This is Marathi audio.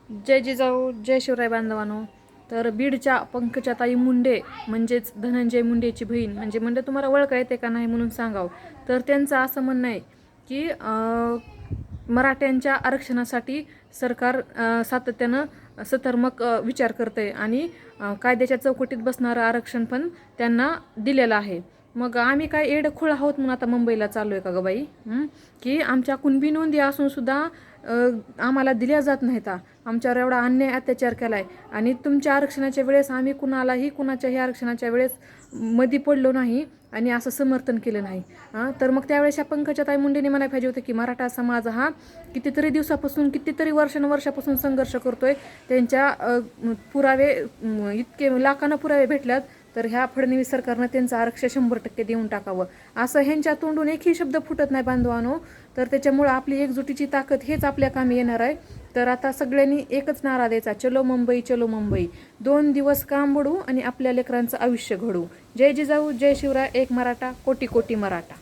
जय जिजाऊ जय शिवराय बांधवानो. तर बीडच्या पंकजाताई मुंडे म्हणजेच धनंजय मुंडेची बहीण म्हणजे तुम्हाला ओळखा येते का नाही म्हणून सांगावं. तर त्यांचं असं म्हणणं आहे की मराठ्यांच्या आरक्षणासाठी सरकार सातत्यानं सतर्मक विचार करते आणि कायद्याच्या चौकटीत बसणारं आरक्षण पण त्यांना दिलेलं आहे. मग आम्ही काय एडखोळ आहोत म्हणून आता मुंबईला चाललो आहे का गं बाई? की आमच्या कुणबी नोंदी असून सुद्धा आम्हाला दिल्या जात नाहीत. आमच्यावर एवढा अन्याय अत्याचार केला आहे आणि तुमच्या आरक्षणाच्या वेळेस आम्ही कुणाच्याही आरक्षणाच्या वेळेस मध्ये पडलो नाही आणि असं समर्थन केलं नाही. तर मग त्यावेळेस या पंकजाताई मुंडेंनी म्हणायला पाहिजे होतं की मराठा समाज हा कितीतरी दिवसापासून कितीतरी वर्षानुवर्षापासून संघर्ष करतोय. त्यांच्या पुरावे इतके लाखांना पुरावे भेटल्यात. तर ह्या फडणवीस सरकारनं त्यांचं आरक्षण 100% देऊन टाकावं असं ह्यांच्या तोंडून एकही शब्द फुटत नाही बांधवानो. तर त्याच्यामुळं आपली एकजुटीची ताकद हेच आपल्या कामी येणार आहे. तर आता सगळ्यांनी एकच नारा द्यायचा, चलो मुंबई चलो मुंबई. 2 दिवस काम बडू आणि आपल्या लेकरांचं आयुष्य घडू. जय जिजाऊ जय शिवराय. एक मराठा कोटी कोटी मराठा.